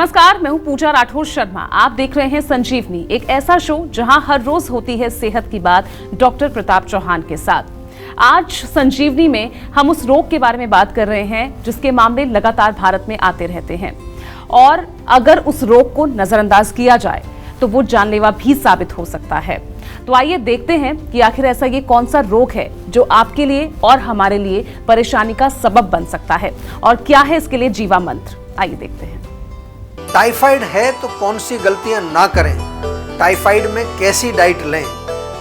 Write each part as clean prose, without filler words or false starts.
नमस्कार, मैं हूं पूजा राठौर शर्मा। आप देख रहे हैं संजीवनी, एक ऐसा शो जहां हर रोज होती है सेहत की बात डॉक्टर प्रताप चौहान के साथ। आज संजीवनी में हम उस रोग के बारे में बात कर रहे हैं जिसके मामले लगातार भारत में आते रहते हैं और अगर उस रोग को नजरअंदाज किया जाए तो वो जानलेवा भी साबित हो सकता है। तो आइए देखते हैं कि आखिर ऐसा ये कौन सा रोग है जो आपके लिए और हमारे लिए परेशानी का सबब बन सकता है और क्या है इसके लिए जीवा मंत्र। आइए देखते हैं। टाइफाइड है तो कौन सी गलतियां ना करें, टाइफाइड में कैसी डाइट लें,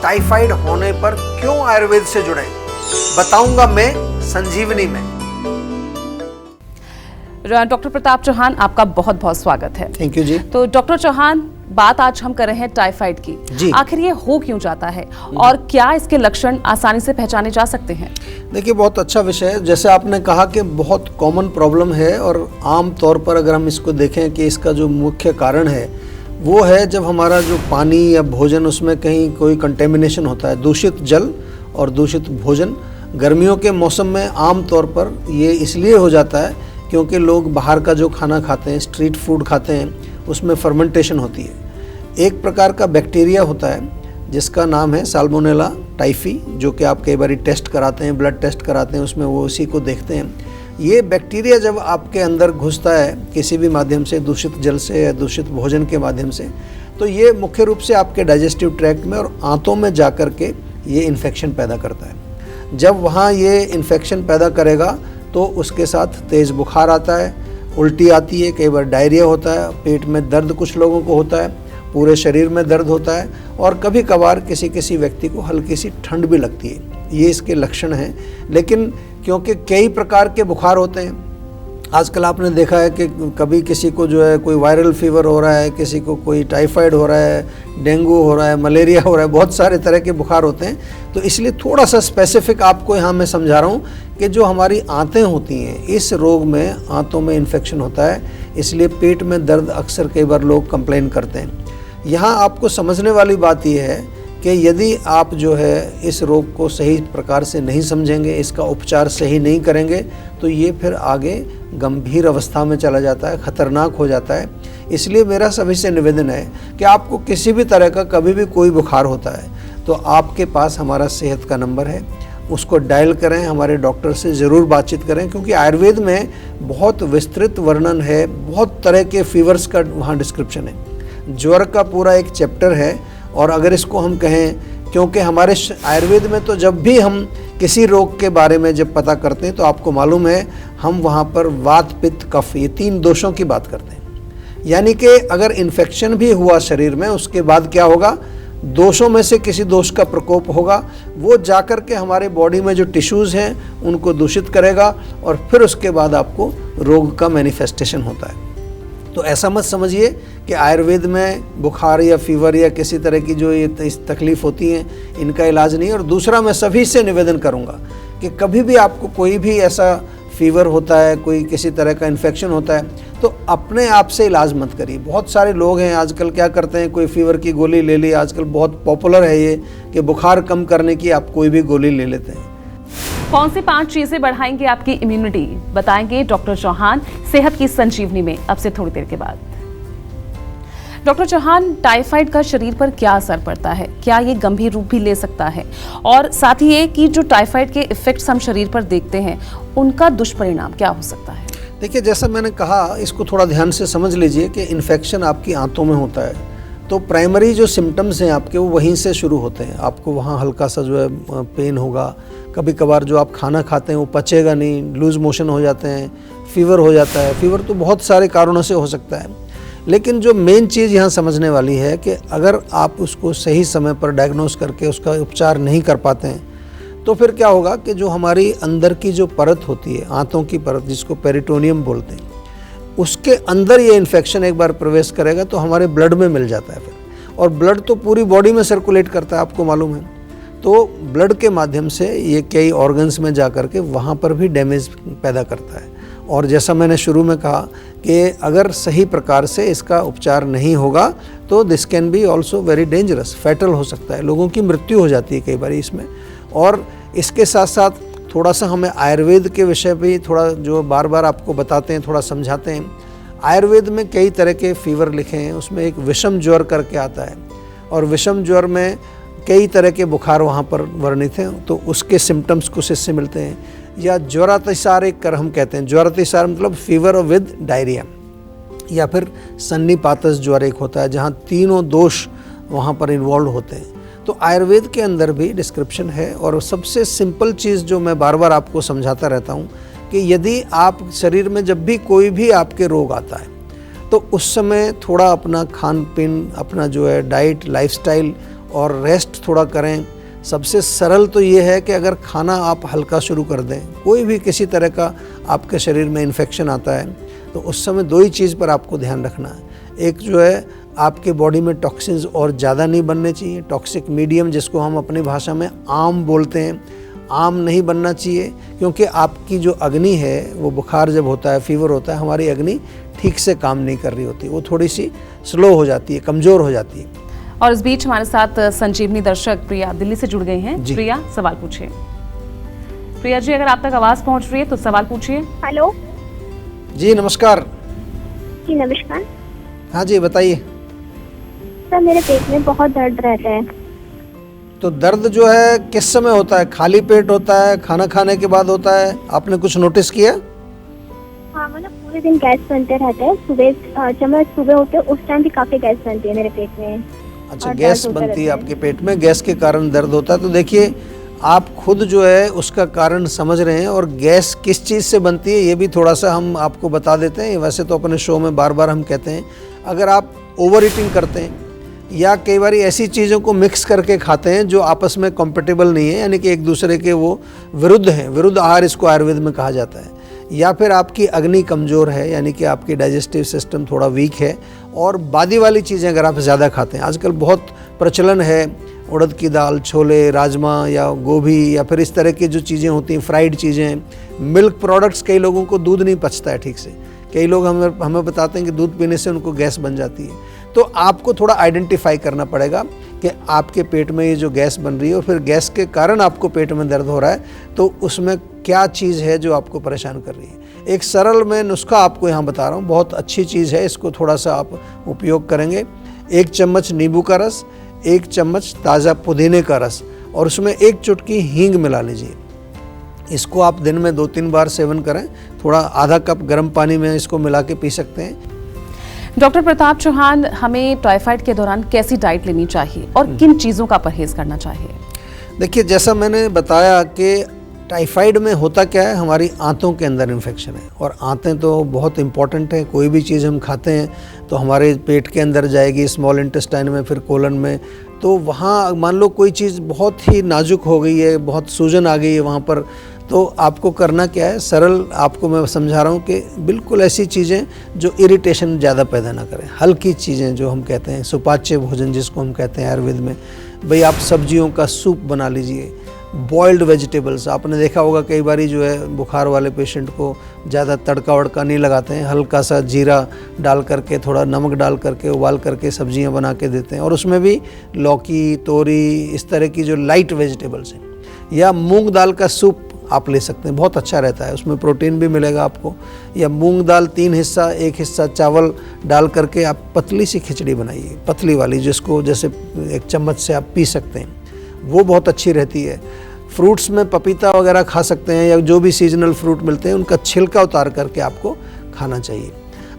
टाइफाइड होने पर क्यों आयुर्वेद से जुड़ें, बताऊंगा मैं संजीवनी में। डॉक्टर प्रताप चौहान, आपका बहुत बहुत स्वागत है। थैंक यू जी। तो डॉक्टर चौहान, बात आज हम कर रहे हैं टाइफाइड की जी। आखिर ये हो क्यों जाता है और क्या इसके लक्षण आसानी से पहचाने जा सकते हैं? देखिए, बहुत अच्छा विषय है। जैसे आपने कहा कि बहुत कॉमन प्रॉब्लम है और आम तौर पर अगर हम इसको देखें कि इसका जो मुख्य कारण है वो है जब हमारा जो पानी या भोजन उसमें कहीं कोई कंटेमिनेशन होता है, दूषित जल और दूषित भोजन। गर्मियों के मौसम में आम तौर पर ये इसलिए हो जाता है क्योंकि लोग बाहर का जो खाना खाते हैं, स्ट्रीट फूड खाते हैं, उसमें फर्मेंटेशन होती है। एक प्रकार का बैक्टीरिया होता है जिसका नाम है साल्मोनेला टाइफी, जो कि आप कई बार टेस्ट कराते हैं, ब्लड टेस्ट कराते हैं, उसमें वो उसी को देखते हैं। ये बैक्टीरिया जब आपके अंदर घुसता है किसी भी माध्यम से, दूषित जल से या दूषित भोजन के माध्यम से, तो ये मुख्य रूप से आपके डाइजेस्टिव ट्रैक्ट में और आंतों में जा कर के ये इन्फेक्शन पैदा करता है। जब वहाँ ये इन्फेक्शन पैदा करेगा तो उसके साथ तेज़ बुखार आता है, उल्टी आती है, कई बार डायरिया होता है, पेट में दर्द कुछ लोगों को होता है, पूरे शरीर में दर्द होता है और कभी कभार किसी व्यक्ति को हल्की सी ठंड भी लगती है। ये इसके लक्षण हैं। लेकिन क्योंकि कई प्रकार के बुखार होते हैं, आजकल आपने देखा है कि कभी किसी को जो है कोई वायरल फीवर हो रहा है, किसी को कोई टाइफाइड हो रहा है, डेंगू हो रहा है, मलेरिया हो रहा है, बहुत सारे तरह के बुखार होते हैं। तो इसलिए थोड़ा सा स्पेसिफिक आपको यहाँ मैं समझा रहा हूँ कि जो हमारी आंतें होती हैं, इस रोग में आंतों में इन्फेक्शन होता है, इसलिए पेट में दर्द अक्सर कई बार लोग कंप्लेन करते हैं। यहाँ आपको समझने वाली बात यह है कि यदि आप जो है इस रोग को सही प्रकार से नहीं समझेंगे, इसका उपचार सही नहीं करेंगे, तो ये फिर आगे गंभीर अवस्था में चला जाता है, ख़तरनाक हो जाता है। इसलिए मेरा सभी से निवेदन है कि आपको किसी भी तरह का कभी भी कोई बुखार होता है तो आपके पास हमारा सेहत का नंबर है, उसको डायल करें, हमारे डॉक्टर से ज़रूर बातचीत करें, क्योंकि आयुर्वेद में बहुत विस्तृत वर्णन है, बहुत तरह के फीवर्स का वहाँ डिस्क्रिप्शन है। ज्वर का पूरा एक चैप्टर है और अगर इसको हम कहें, क्योंकि हमारे आयुर्वेद में तो जब भी हम किसी रोग के बारे में जब पता करते हैं तो आपको मालूम है हम वहाँ पर वात पित्त कफ ये 3 दोषों की बात करते हैं। यानी कि अगर इन्फेक्शन भी हुआ शरीर में, उसके बाद क्या होगा, दोषों में से किसी दोष का प्रकोप होगा, वो जाकर के हमारे बॉडी में जो टिश्यूज़ हैं उनको दूषित करेगा और फिर उसके बाद आपको रोग का मैनिफेस्टेशन होता है। तो ऐसा मत समझिए कि आयुर्वेद में बुखार या फीवर या किसी तरह की जो ये तकलीफ़ होती है इनका इलाज नहीं। और दूसरा, मैं सभी से निवेदन करूंगा कि कभी भी आपको कोई भी ऐसा फीवर होता है, कोई किसी तरह का इन्फेक्शन होता है, तो अपने आप से इलाज मत करिए। बहुत सारे लोग हैं आजकल क्या करते हैं, कोई फीवर की गोली ले ली, आजकल बहुत पॉपुलर है ये कि बुखार कम करने की आप कोई भी गोली ले लेते हैं। कौन सी 5 चीजें बढ़ाएंगे आपकी इम्यूनिटी, बताएंगे डॉक्टर चौहान सेहत की संजीवनी में अब से थोड़ी देर के बाद। डॉक्टर चौहान, टाइफाइड का शरीर पर क्या असर पड़ता है, क्या ये गंभीर रूप भी ले सकता है, और साथ ही ये कि जो टाइफाइड के इफेक्ट्स हम शरीर पर देखते हैं उनका दुष्परिणाम क्या हो सकता है? देखिए, जैसा मैंने कहा, इसको थोड़ा ध्यान से समझ लीजिए कि इन्फेक्शन आपकी आंतों में होता है तो प्राइमरी जो सिम्टम्स हैं आपके वो वहीं से शुरू होते हैं। आपको वहाँ हल्का सा जो है पेन होगा, कभी कभार जो आप खाना खाते हैं वो पचेगा नहीं, लूज मोशन हो जाते हैं, फीवर हो जाता है। फीवर तो बहुत सारे कारणों से हो सकता है, लेकिन जो मेन चीज़ यहाँ समझने वाली है कि अगर आप उसको सही समय पर डायग्नोस करके उसका उपचार नहीं कर पाते हैं तो फिर क्या होगा कि जो हमारी अंदर की जो परत होती है, आंतों की परत जिसको पेरिटोनियम बोलते हैं, उसके अंदर ये इन्फेक्शन एक बार प्रवेश करेगा तो हमारे ब्लड में मिल जाता है फिर, और ब्लड तो पूरी बॉडी में सर्कुलेट करता है, आपको मालूम है। तो ब्लड के माध्यम से ये कई ऑर्गन्स में जा कर के वहाँ पर भी डैमेज पैदा करता है। और जैसा मैंने शुरू में कहा कि अगर सही प्रकार से इसका उपचार नहीं होगा तो this can be also very dangerous, fatal हो सकता है, लोगों की मृत्यु हो जाती है कई बार इसमें। और इसके साथ साथ थोड़ा सा हमें आयुर्वेद के विषय भी थोड़ा जो बार बार आपको बताते हैं, थोड़ा समझाते हैं। आयुर्वेद में कई तरह के फीवर लिखे हैं, उसमें एक विषम ज्वर करके आता है और विषम ज्वर में कई तरह के बुखार वहाँ पर वर्णित हैं, तो उसके सिम्टम्स कुछ इससे मिलते हैं। या ज्वरातिसार एक कर हम कहते हैं, ज्वरातिसार मतलब फीवर विद डायरिया, या फिर सन्निपातस ज्वर एक होता है जहाँ तीनों दोष वहाँ पर इन्वॉल्व होते हैं। तो आयुर्वेद के अंदर भी डिस्क्रिप्शन है। और सबसे सिंपल चीज़ जो मैं बार बार आपको समझाता रहता हूँ कि यदि आप शरीर में जब भी कोई भी आपके रोग आता है तो उस समय थोड़ा अपना खान पीन, अपना जो है डाइट, लाइफस्टाइल और रेस्ट थोड़ा करें। सबसे सरल तो ये है कि अगर खाना आप हल्का शुरू कर दें, कोई भी किसी तरह का आपके शरीर में इन्फेक्शन आता है तो उस समय दो ही चीज़ पर आपको ध्यान रखना है। एक जो है आपके बॉडी में टॉक्सिन्स और ज़्यादा नहीं बनने चाहिए, टॉक्सिक मीडियम जिसको हम अपनी भाषा में आम बोलते हैं, आम नहीं बनना चाहिए, क्योंकि आपकी जो अग्नि है वो बुखार जब होता है, फीवर होता है, हमारी अग्नि ठीक से काम नहीं कर रही होती, वो थोड़ी सी स्लो हो जाती है, कमज़ोर हो जाती है। और इस बीच हमारे साथ संजीवनी दर्शक प्रिया दिल्ली से जुड़ गई हैं। प्रिया, सवाल पूछिए। प्रिया जी, अगर आप तक आवाज़ पहुंच रही है तो सवाल पूछिए। हेलो जी नमस्कार। जी नमस्कार। हाँ जी बताइए। सर मेरे पेट में बहुत दर्द रहता है। तो दर्द जो है किस समय होता है? खाली पेट होता है, खाना खाने के बाद होता है? आपने कुछ नोटिस किया? हाँ, मतलब पूरे दिन गैस बनते रहता है। सुबह जब मैं सुबह होते उस टाइम भी काफी गैस बनती है मेरे पेट में। अच्छा, गैस बनती है आपके पेट में, गैस के कारण दर्द होता है। तो देखिए, आप खुद जो है उसका कारण समझ रहे हैं, और गैस किस चीज़ से बनती है ये भी थोड़ा सा हम आपको बता देते हैं। वैसे तो अपने शो में बार बार हम कहते हैं, अगर आप ओवर ईटिंग करते हैं या कई बार ऐसी चीज़ों को मिक्स करके खाते हैं जो आपस में कॉम्पेटिबल नहीं है, यानी कि एक दूसरे के वो विरुद्ध हैं, विरुद्ध आहार इसको आयुर्वेद में कहा जाता है, या फिर आपकी अग्नि कमज़ोर है, यानी कि आपकी डाइजेस्टिव सिस्टम थोड़ा वीक है, और बादी वाली चीज़ें अगर आप ज़्यादा खाते हैं, आजकल बहुत प्रचलन है उड़द की दाल, छोले, राजमा या गोभी, या फिर इस तरह की जो चीज़ें होती हैं, फ्राइड चीज़ें, मिल्क प्रोडक्ट्स, कई लोगों को दूध नहीं पचता है ठीक से, कई लोग हमें बताते हैं कि दूध पीने से उनको गैस बन जाती है। तो आपको थोड़ा आइडेंटिफाई करना पड़ेगा कि आपके पेट में ये जो गैस बन रही है और फिर गैस के कारण आपको पेट में दर्द हो रहा है, तो उसमें क्या चीज़ है जो आपको परेशान कर रही है। एक सरल मैं नुस्खा आपको यहाँ बता रहा हूँ, बहुत अच्छी चीज़ है, इसको थोड़ा सा आप उपयोग करेंगे। 1 चम्मच नींबू का रस, 1 चम्मच ताज़ा पुदीने का रस, और उसमें 1 चुटकी हींग मिला लीजिए। इसको आप दिन में 2-3 बार सेवन करें। थोड़ा आधा कप गर्म पानी में इसको मिला के पी सकते हैं। डॉक्टर प्रताप चौहान, हमें टाइफाइड के दौरान कैसी डाइट लेनी चाहिए और किन चीज़ों का परहेज करना चाहिए? देखिए, जैसा मैंने बताया कि टाइफाइड में होता क्या है, हमारी आंतों के अंदर इन्फेक्शन है, और आंतें तो बहुत इंपॉर्टेंट है। कोई भी चीज़ हम खाते हैं तो हमारे पेट के अंदर जाएगी, स्मॉल इंटेस्टाइन में, फिर कोलन में। तो वहाँ मान लो कोई चीज़ बहुत ही नाजुक हो गई है, बहुत सूजन आ गई है वहाँ पर, तो आपको करना क्या है, सरल आपको मैं समझा रहा हूँ कि बिल्कुल ऐसी चीज़ें जो इरिटेशन ज़्यादा पैदा ना करें, हल्की चीज़ें जो हम कहते हैं सुपाच्य भोजन जिसको हम कहते हैं आयुर्वेद में। भाई आप सब्जियों का सूप बना लीजिए, बॉइल्ड वेजिटेबल्स। आपने देखा होगा कई बारी जो है बुखार वाले पेशेंट को ज़्यादा तड़का वड़का नहीं लगाते हैं, हल्का सा जीरा डाल करके, थोड़ा नमक डाल करके, उबाल करके सब्जियां बना के देते हैं, और उसमें भी लौकी, तोरी, इस तरह की जो लाइट वेजिटेबल्स हैं। या मूंग दाल का सूप आप ले सकते हैं, बहुत अच्छा रहता है, उसमें प्रोटीन भी मिलेगा आपको। या मूंग दाल 3 हिस्सा, 1 हिस्सा चावल डाल करके आप पतली सी खिचड़ी बनाइए, पतली वाली, जिसको जैसे 1 चम्मच से आप पी सकते हैं, वो बहुत अच्छी रहती है। फ्रूट्स में पपीता वगैरह खा सकते हैं, या जो भी सीजनल फ्रूट मिलते हैं उनका छिलका उतार करके आपको खाना चाहिए।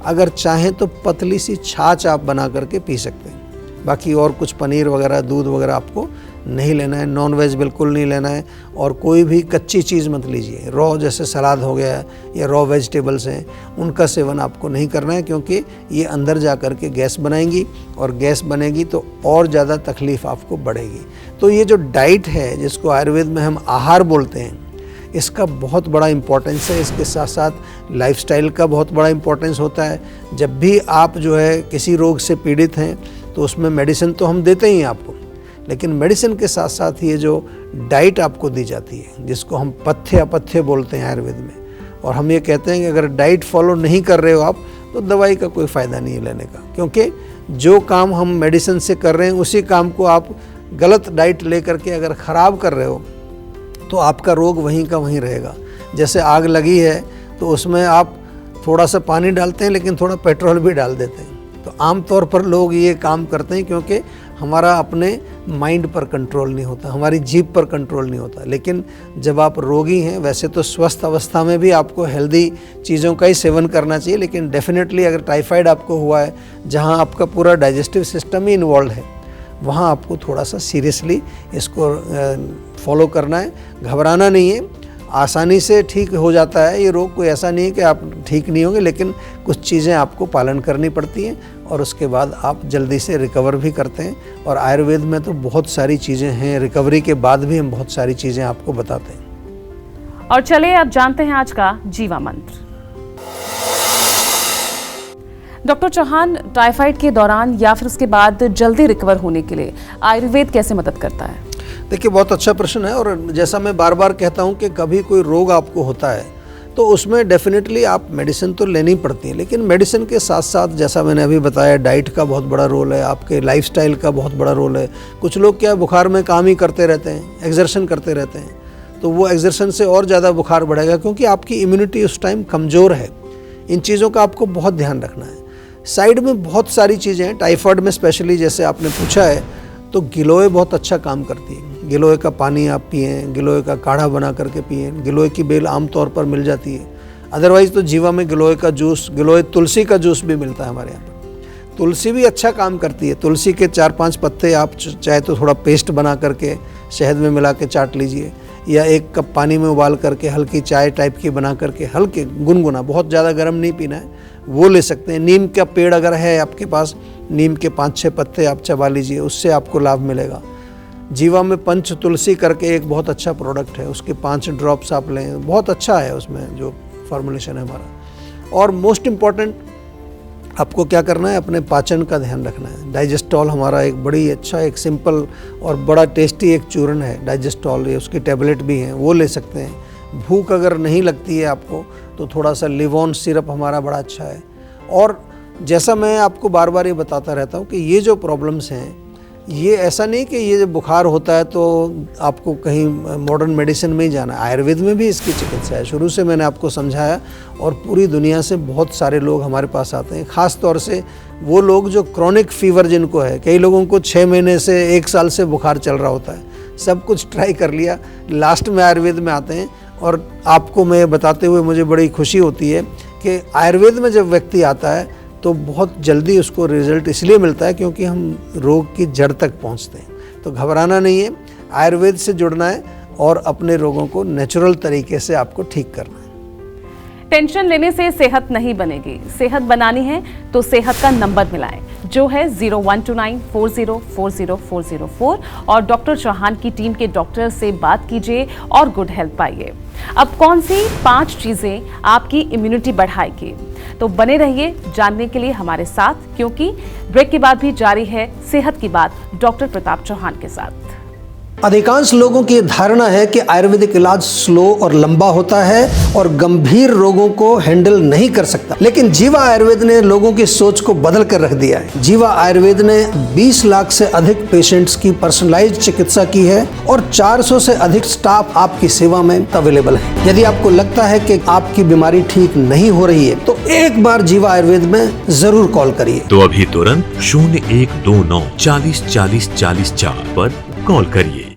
अगर चाहें तो पतली सी छाछ आप बना करके पी सकते हैं। बाकी और कुछ पनीर वगैरह, दूध वगैरह आपको नहीं लेना है, नॉन वेज बिल्कुल नहीं लेना है, और कोई भी कच्ची चीज़ मत लीजिए। रॉ जैसे सलाद हो गया या रॉ वेजिटेबल्स हैं, उनका सेवन आपको नहीं करना है, क्योंकि ये अंदर जा कर के गैस बनाएंगी, और गैस बनेगी तो और ज़्यादा तकलीफ़ आपको बढ़ेगी। तो ये जो डाइट है, जिसको आयुर्वेद में हम आहार बोलते हैं, इसका बहुत बड़ा इम्पोर्टेंस है। इसके साथ साथ लाइफस्टाइल का बहुत बड़ा इम्पोर्टेंस होता है। जब भी आप जो है किसी रोग से पीड़ित हैं तो उसमें मेडिसिन तो हम देते ही हैं आपको, लेकिन मेडिसिन के साथ साथ ये जो डाइट आपको दी जाती है, जिसको हम पथ्य अपथ्य बोलते हैं आयुर्वेद में, और हम ये कहते हैं कि अगर डाइट फॉलो नहीं कर रहे हो आप, तो दवाई का कोई फ़ायदा नहीं है लेने का, क्योंकि जो काम हम मेडिसिन से कर रहे हैं उसी काम को आप गलत डाइट ले करके अगर ख़राब कर रहे हो तो आपका रोग वहीं का वहीं रहेगा। जैसे आग लगी है तो उसमें आप थोड़ा सा पानी डालते हैं लेकिन थोड़ा पेट्रोल भी डाल देते हैं। तो आमतौर पर लोग ये काम करते हैं क्योंकि हमारा अपने माइंड पर कंट्रोल नहीं होता, हमारी जीभ पर कंट्रोल नहीं होता। लेकिन जब आप रोगी हैं, वैसे तो स्वस्थ अवस्था में भी आपको हेल्दी चीज़ों का ही सेवन करना चाहिए, लेकिन डेफिनेटली अगर टाइफाइड आपको हुआ है जहाँ आपका पूरा डाइजेस्टिव सिस्टम ही इन्वॉल्व है, वहाँ आपको थोड़ा सा सीरियसली इसको फॉलो करना है। घबराना नहीं है, आसानी से ठीक हो जाता है ये रोग। कोई ऐसा नहीं है कि आप ठीक नहीं होंगे, लेकिन कुछ चीज़ें आपको पालन करनी पड़ती हैं और उसके बाद आप जल्दी से रिकवर भी करते हैं। और आयुर्वेद में तो बहुत सारी चीज़ें हैं, रिकवरी के बाद भी हम बहुत सारी चीज़ें आपको बताते हैं। और चलिए अब जानते हैं आज का जीवा मंत्र। डॉक्टर चौहान, टाइफाइड के दौरान या फिर उसके बाद जल्दी रिकवर होने के लिए आयुर्वेद कैसे मदद करता है? देखिए, बहुत अच्छा प्रश्न है। और जैसा मैं बार बार कहता हूँ कि कभी कोई रोग आपको होता है तो उसमें डेफिनेटली आप मेडिसिन तो लेनी पड़ती है, लेकिन मेडिसिन के साथ साथ जैसा मैंने अभी बताया, डाइट का बहुत बड़ा रोल है, आपके लाइफस्टाइल का बहुत बड़ा रोल है। कुछ लोग क्या बुखार में काम ही करते रहते हैं, एक्सर्शन करते रहते हैं, तो वो एक्सर्शन से और ज़्यादा बुखार बढ़ेगा क्योंकि आपकी इम्यूनिटी उस टाइम कमज़ोर है। इन चीज़ों का आपको बहुत ध्यान रखना है। साइड में बहुत सारी चीज़ें हैं, टाइफाइड में स्पेशली जैसे आपने पूछा है, तो गिलोय बहुत अच्छा काम करती है। गिलोय का पानी आप पिएं, गिलोय का काढ़ा बना करके पिएं। गिलोय की बेल आमतौर पर मिल जाती है, अदरवाइज़ तो जीवा में गिलोय का जूस, गिलोय तुलसी का जूस भी मिलता है हमारे यहाँ पर। तुलसी भी अच्छा काम करती है। तुलसी के 4-5 पत्ते आप चाहे तो थोड़ा पेस्ट बना करके शहद में मिला के चाट लीजिए, या 1 कप पानी में उबाल करके हल्की चाय टाइप की बना करके हल्के गुनगुना, बहुत ज़्यादा गर्म नहीं पीना है, वो ले सकते हैं। नीम का पेड़ अगर है आपके पास, नीम के 5-6 पत्ते आप चबा लीजिए, उससे आपको लाभ मिलेगा। जीवा में पंच तुलसी करके एक बहुत अच्छा प्रोडक्ट है, उसके 5 ड्रॉप्स आप लें, बहुत अच्छा है उसमें जो फॉर्मुलेशन है हमारा। और मोस्ट इम्पॉर्टेंट आपको क्या करना है, अपने पाचन का ध्यान रखना है। डाइजेस्टॉल हमारा एक बड़ी अच्छा, एक सिंपल और बड़ा टेस्टी एक चूर्ण है डाइजेस्टॉल, ये उसकी टैबलेट भी हैं, वो ले सकते हैं। भूख अगर नहीं लगती है आपको तो थोड़ा सा लिवॉन सिरप हमारा बड़ा अच्छा है। और जैसा मैं आपको बार बार ये बताता रहता हूँ कि ये जो प्रॉब्लम्स हैं, ये ऐसा नहीं कि ये जब बुखार होता है तो आपको कहीं मॉडर्न मेडिसिन में ही जाना है। आयुर्वेद में भी इसकी चिकित्सा है, शुरू से मैंने आपको समझाया। और पूरी दुनिया से बहुत सारे लोग हमारे पास आते हैं, ख़ास तौर से वो लोग जो क्रॉनिक फीवर जिनको है। कई लोगों को 6 महीने से 1 साल से बुखार चल रहा होता है, सब कुछ ट्राई कर लिया, लास्ट में आयुर्वेद में आते हैं। और आपको मैं बताते हुए मुझे बड़ी खुशी होती है कि आयुर्वेद में जब व्यक्ति आता है तो बहुत जल्दी उसको रिजल्ट इसलिए मिलता है क्योंकि हम रोग की जड़ तक पहुंचते हैं। तो घबराना नहीं है, आयुर्वेद से जुड़ना है और अपने रोगों को नेचुरल तरीके से आपको ठीक करना है। टेंशन लेने से सेहत नहीं बनेगी, सेहत बनानी है तो सेहत का नंबर मिलाएं, जो है 0129404004 और डॉक्टर चौहान की टीम के डॉक्टर से बात कीजिए और गुड हेल्थ पाइए। अब कौन सी 5 चीजें आपकी इम्यूनिटी बढ़ाएगी, तो बने रहिए जानने के लिए हमारे साथ, क्योंकि ब्रेक के बाद भी जारी है सेहत की बात डॉक्टर प्रताप चौहान के साथ। अधिकांश लोगों की धारणा है कि आयुर्वेदिक इलाज स्लो और लंबा होता है और गंभीर रोगों को हैंडल नहीं कर सकता, लेकिन जीवा आयुर्वेद ने लोगों की सोच को बदल कर रख दिया है। जीवा आयुर्वेद ने 20 लाख से अधिक पेशेंट्स की पर्सनलाइज्ड चिकित्सा की है और 400 से अधिक स्टाफ आपकी सेवा में अवेलेबल है। यदि आपको लगता है कि आपकी बीमारी ठीक नहीं हो रही है तो एक बार जीवा आयुर्वेद में जरूर कॉल करिए। तो अभी तुरंत 0129 40 40 40 4 पर कॉल करिए।